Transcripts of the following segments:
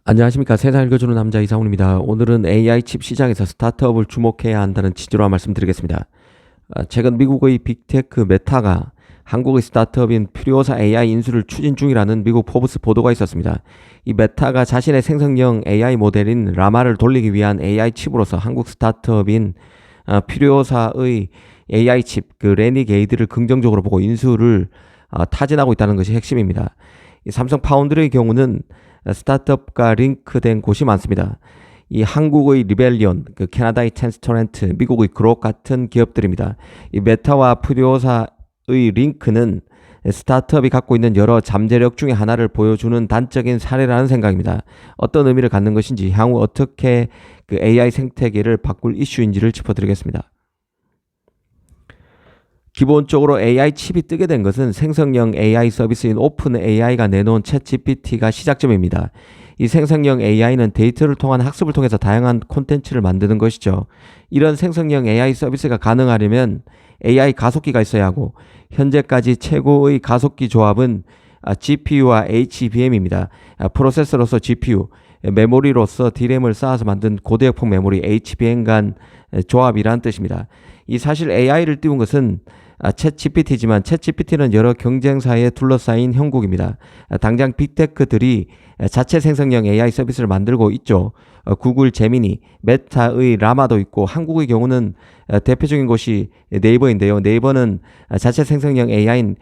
안녕하십니까. 세상 읽어주는 남자 이상훈입니다. 오늘은 AI 칩 시장에서 스타트업을 주목해야 한다는 취지로 말씀드리겠습니다. 최근 미국의 빅테크 메타가 한국의 스타트업인 퓨리오사 AI 인수를 추진 중이라는 미국 포브스 보도가 있었습니다. 이 메타가 자신의 생성형 AI 모델인 라마를 돌리기 위한 AI 칩으로서 한국 스타트업인 퓨리오사의 AI 칩 레니게이드를 긍정적으로 보고 인수를 타진하고 있다는 것이 핵심입니다. 이 삼성 파운드리의 경우는 스타트업과 링크된 곳이 많습니다. 이 한국의 리벨리온, 캐나다의 텐스토렌트, 미국의 그록 같은 기업들입니다. 이 메타와 퓨리오사의 링크는 스타트업이 갖고 있는 여러 잠재력 중에 하나를 보여주는 단적인 사례라는 생각입니다. 어떤 의미를 갖는 것인지 향후 어떻게 AI 생태계를 바꿀 이슈인지를 짚어드리겠습니다. 기본적으로 AI 칩이 뜨게 된 것은 생성형 AI 서비스인 오픈 AI가 내놓은 챗 GPT가 시작점입니다. 이 생성형 AI는 데이터를 통한 학습을 통해서 다양한 콘텐츠를 만드는 것이죠. 이런 생성형 AI 서비스가 가능하려면 AI 가속기가 있어야 하고 현재까지 최고의 가속기 조합은 GPU와 HBM입니다. 프로세서로서 GPU, 메모리로서 D램을 쌓아서 만든 고대역폭 메모리 HBM 간 조합이란 뜻입니다. 이 사실 AI를 띄운 것은 챗 GPT지만 챗 GPT는 여러 경쟁사에 둘러싸인 형국입니다. 당장 빅테크들이 자체 생성형 AI 서비스를 만들고 있죠. 구글 제미니, 메타의 라마도 있고 한국의 경우는 대표적인 곳이 네이버인데요. 네이버는 자체 생성형 AI인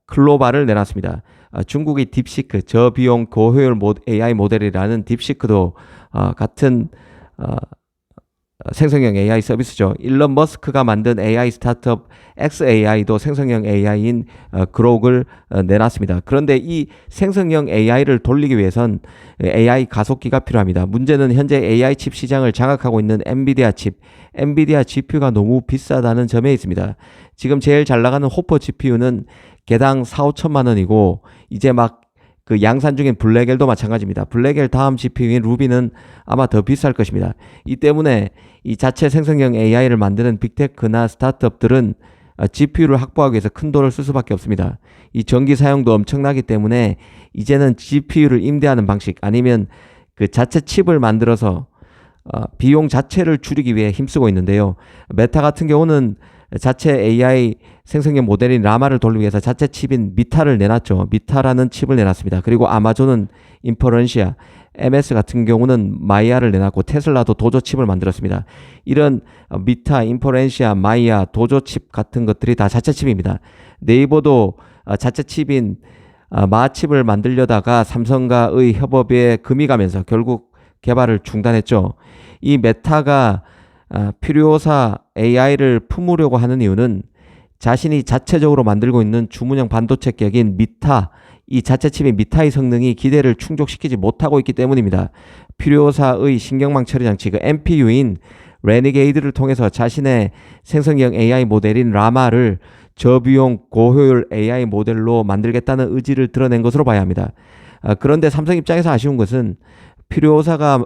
클로바를 내놨습니다. 중국의 딥시크, 저비용 고효율 AI 모델이라는 딥시크도 같은 생성형 AI 서비스죠. 일론 머스크가 만든 AI 스타트업 XAI도 생성형 AI인 그록을 내놨습니다. 그런데 이 생성형 AI를 돌리기 위해선 AI 가속기가 필요합니다. 문제는 현재 AI 칩 시장을 장악하고 있는 엔비디아 칩, 엔비디아 GPU가 너무 비싸다는 점에 있습니다. 지금 제일 잘 나가는 호퍼 GPU는 개당 4, 5천만 원이고 이제 막 양산 중인 블랙엘도 마찬가지입니다. 블랙엘 다음 GPU인 루비는 아마 더 비쌀 것입니다. 이 때문에 이 자체 생성형 AI를 만드는 빅테크나 스타트업들은 GPU를 확보하기 위해서 큰 돈을 쓸 수밖에 없습니다. 이 전기 사용도 엄청나기 때문에 이제는 GPU를 임대하는 방식 아니면 자체 칩을 만들어서 비용 자체를 줄이기 위해 힘쓰고 있는데요. 메타 같은 경우는 자체 AI 생성형 모델인 라마를 돌리기 위해서 자체 칩인 미타를 내놨죠. 미타라는 칩을 내놨습니다. 그리고 아마존은 인퍼런시아, MS 같은 경우는 마이아를 내놨고 테슬라도 도조 칩을 만들었습니다. 이런 미타, 인퍼런시아, 마이아, 도조 칩 같은 것들이 다 자체 칩입니다. 네이버도 자체 칩인 마칩을 만들려다가 삼성과의 협업에 금이 가면서 결국 개발을 중단했죠. 이 메타가 퓨리오사 AI를 품으려고 하는 이유는 자신이 자체적으로 만들고 있는 주문형 반도체 격인 미타, 이 자체 칩인 미타의 성능이 기대를 충족시키지 못하고 있기 때문입니다. 퓨리오사의 신경망 처리 장치, NPU인 레니게이드를 통해서 자신의 생성형 AI 모델인 라마를 저비용 고효율 AI 모델로 만들겠다는 의지를 드러낸 것으로 봐야 합니다. 그런데 삼성 입장에서 아쉬운 것은 퓨리오사가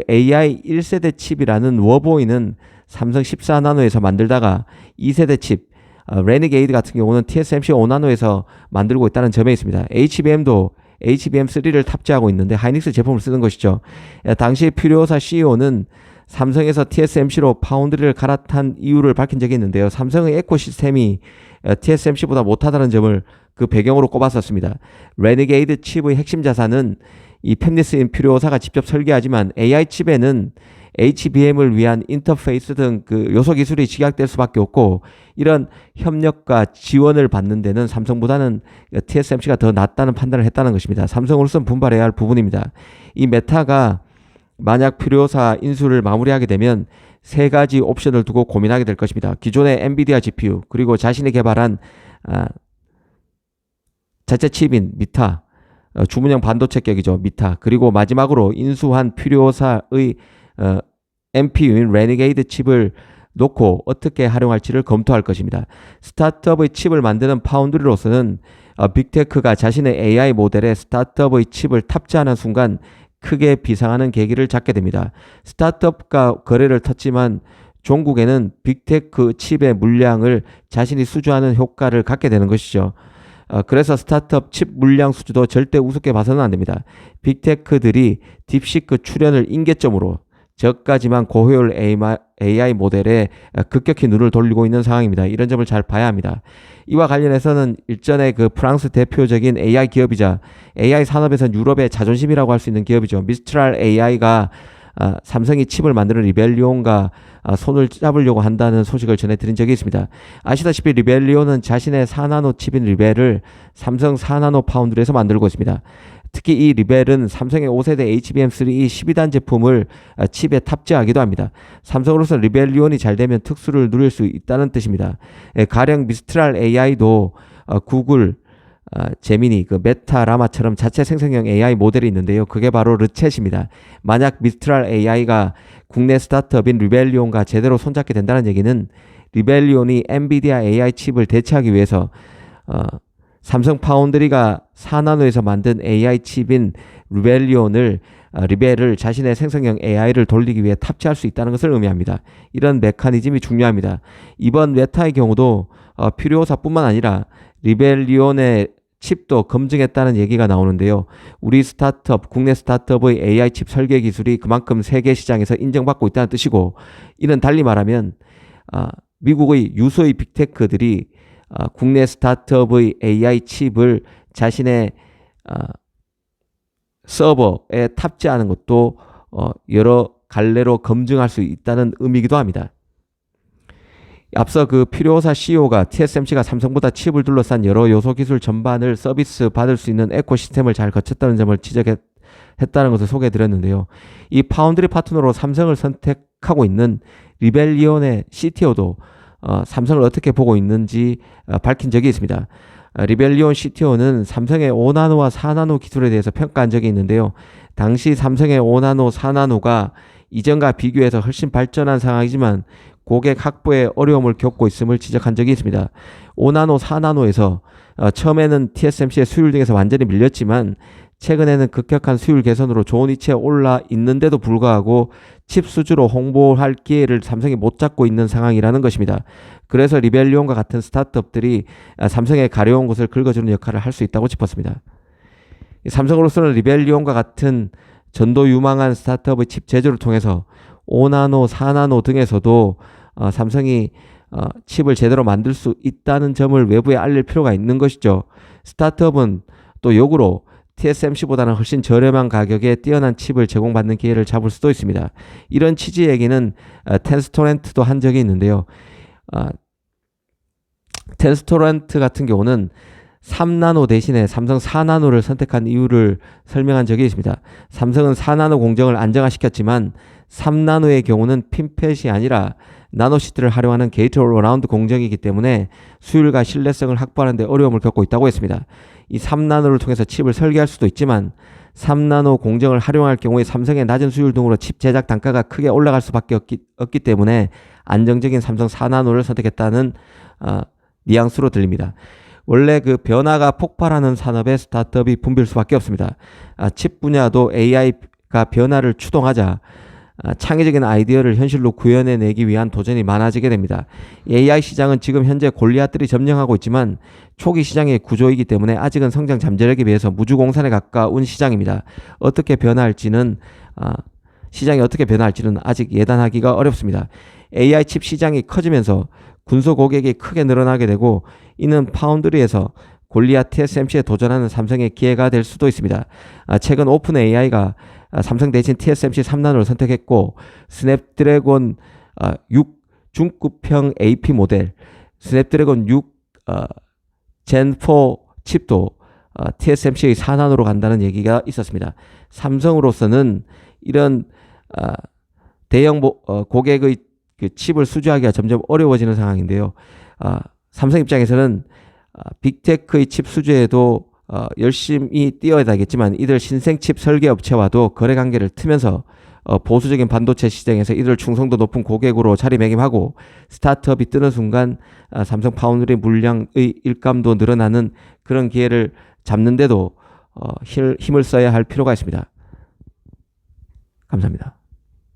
AI 1세대 칩이라는 워보이는 삼성 14나노에서 만들다가 2세대 칩 레니게이드 같은 경우는 TSMC 5나노에서 만들고 있다는 점에 있습니다. HBM도 HBM3를 탑재하고 있는데 하이닉스 제품을 쓰는 것이죠. 당시 퓨리오사 CEO는 삼성에서 TSMC로 파운드리를 갈아탄 이유를 밝힌 적이 있는데요. 삼성의 에코시스템이 TSMC보다 못하다는 점을 배경으로 꼽았었습니다. 레니게이드 칩의 핵심 자산은 이 팹리스인 퓨리오사가 직접 설계하지만 AI 칩에는 HBM을 위한 인터페이스 등 요소 기술이 집약될 수밖에 없고 이런 협력과 지원을 받는 데는 삼성보다는 TSMC가 더 낫다는 판단을 했다는 것입니다. 삼성으로서는 분발해야 할 부분입니다. 이 메타가 만약 퓨리오사 인수를 마무리하게 되면 세 가지 옵션을 두고 고민하게 될 것입니다. 기존의 엔비디아 GPU 그리고 자신이 개발한 자체 칩인 미타 주문형 반도체격이죠. 미타. 그리고 마지막으로 인수한 퓨리오사의 NPU인 레니게이드 칩을 놓고 어떻게 활용할지를 검토할 것입니다. 스타트업의 칩을 만드는 파운드리로서는 빅테크가 자신의 AI 모델에 스타트업의 칩을 탑재하는 순간 크게 비상하는 계기를 잡게 됩니다. 스타트업과 거래를 텄지만 종국에는 빅테크 칩의 물량을 자신이 수주하는 효과를 갖게 되는 것이죠. 그래서 스타트업 칩 물량 수주도 절대 우습게 봐서는 안 됩니다. 빅테크들이 딥시크 출현을 인계점으로 저까지만 고효율 AI 모델에 급격히 눈을 돌리고 있는 상황입니다. 이런 점을 잘 봐야 합니다. 이와 관련해서는 일전에 그 프랑스 대표적인 AI 기업이자 AI 산업에선 유럽의 자존심이라고 할 수 있는 기업이죠. 미스트랄 AI가 삼성이 칩을 만드는 리벨리온과 손을 잡으려고 한다는 소식을 전해드린 적이 있습니다. 아시다시피 리벨리온은 자신의 4나노 칩인 리벨을 삼성 4나노 파운드리에서 만들고 있습니다. 특히 이 리벨은 삼성의 5세대 HBM3E 12단 제품을 칩에 탑재하기도 합니다. 삼성으로서 리벨리온이 잘 되면 특수를 누릴 수 있다는 뜻입니다. 가령 미스트랄 AI도 구글, 제미니, 그 메타, 라마처럼 자체 생성형 AI 모델이 있는데요. 그게 바로 르챗입니다. 만약 미스트랄 AI가 국내 스타트업인 리벨리온과 제대로 손잡게 된다는 얘기는 리벨리온이 엔비디아 AI 칩을 대체하기 위해서 삼성 파운드리가 4나노에서 만든 AI 칩인 리벨을 자신의 생성형 AI를 돌리기 위해 탑재할 수 있다는 것을 의미합니다. 이런 메커니즘이 중요합니다. 이번 메타의 경우도 퓨리오사뿐만 아니라 리벨리온의 칩도 검증했다는 얘기가 나오는데요. 우리 스타트업, 국내 스타트업의 AI 칩 설계 기술이 그만큼 세계 시장에서 인정받고 있다는 뜻이고, 이는 달리 말하면 미국의 유소의 빅테크들이 국내 스타트업의 AI 칩을 자신의 서버에 탑재하는 것도 여러 갈래로 검증할 수 있다는 의미이기도 합니다. 앞서 그 퓨리오사 CEO가 TSMC가 삼성보다 칩을 둘러싼 여러 요소 기술 전반을 서비스 받을 수 있는 에코시스템을 잘 거쳤다는 점을 지적했다는 것을 소개해 드렸는데요. 이 파운드리 파트너로 삼성을 선택하고 있는 리벨리온의 CTO도 삼성을 어떻게 보고 있는지 밝힌 적이 있습니다. 리벨리온 CTO는 삼성의 5나노와 4나노 기술에 대해서 평가한 적이 있는데요. 당시 삼성의 5나노, 4나노가 이전과 비교해서 훨씬 발전한 상황이지만 고객 확보에 어려움을 겪고 있음을 지적한 적이 있습니다. 5나노, 4나노에서 처음에는 TSMC의 수율 등에서 완전히 밀렸지만 최근에는 급격한 수율 개선으로 좋은 위치에 올라 있는데도 불구하고 칩 수주로 홍보할 기회를 삼성이 못 잡고 있는 상황이라는 것입니다. 그래서 리벨리온과 같은 스타트업들이 삼성의 가려운 곳을 긁어주는 역할을 할 수 있다고 짚었습니다. 삼성으로서는 리벨리온과 같은 전도 유망한 스타트업의 칩 제조를 통해서 5나노, 4나노 등에서도 삼성이 칩을 제대로 만들 수 있다는 점을 외부에 알릴 필요가 있는 것이죠. 스타트업은 또 역으로 TSMC보다는 훨씬 저렴한 가격에 뛰어난 칩을 제공받는 기회를 잡을 수도 있습니다. 이런 취지 얘기는 텐스토렌트도 한 적이 있는데요. 텐스토렌트 같은 경우는 3나노 대신에 삼성 4나노를 선택한 이유를 설명한 적이 있습니다. 삼성은 4나노 공정을 안정화시켰지만 3나노의 경우는 핀펫이 아니라 나노시트를 활용하는 게이트 올라운드 공정이기 때문에 수율과 신뢰성을 확보하는 데 어려움을 겪고 있다고 했습니다. 이 3나노를 통해서 칩을 설계할 수도 있지만 3나노 공정을 활용할 경우에 삼성의 낮은 수율 등으로 칩 제작 단가가 크게 올라갈 수밖에 없기 때문에 안정적인 삼성 4나노를 선택했다는 뉘앙스로 들립니다. 원래 그 변화가 폭발하는 산업에 스타트업이 붐빌 수밖에 없습니다. 칩 분야도 AI가 변화를 추동하자 창의적인 아이디어를 현실로 구현해내기 위한 도전이 많아지게 됩니다. AI 시장은 지금 현재 골리앗들이 점령하고 있지만 초기 시장의 구조이기 때문에 아직은 성장 잠재력에 비해서 무주공산에 가까운 시장입니다. 시장이 어떻게 변화할지는 아직 예단하기가 어렵습니다. AI 칩 시장이 커지면서 군소 고객이 크게 늘어나게 되고 이는 파운드리에서 골리앗 TSMC에 도전하는 삼성의 기회가 될 수도 있습니다. 최근 오픈 AI가 삼성 대신 TSMC 3나노를 선택했고 스냅드래곤 6 중급형 AP 모델 스냅드래곤 6 젠4 칩도 TSMC의 4나노로 간다는 얘기가 있었습니다. 삼성으로서는 이런 대형 고객의 그 칩을 수주하기가 점점 어려워지는 상황인데요. 삼성 입장에서는 빅테크의 칩 수주에도 열심히 뛰어야 되겠지만 이들 신생칩 설계 업체와도 거래 관계를 트면서 보수적인 반도체 시장에서 이들 충성도 높은 고객으로 자리매김하고 스타트업이 뜨는 순간 삼성 파운드리 물량의 일감도 늘어나는 그런 기회를 잡는데도 힘을 써야 할 필요가 있습니다. 감사합니다.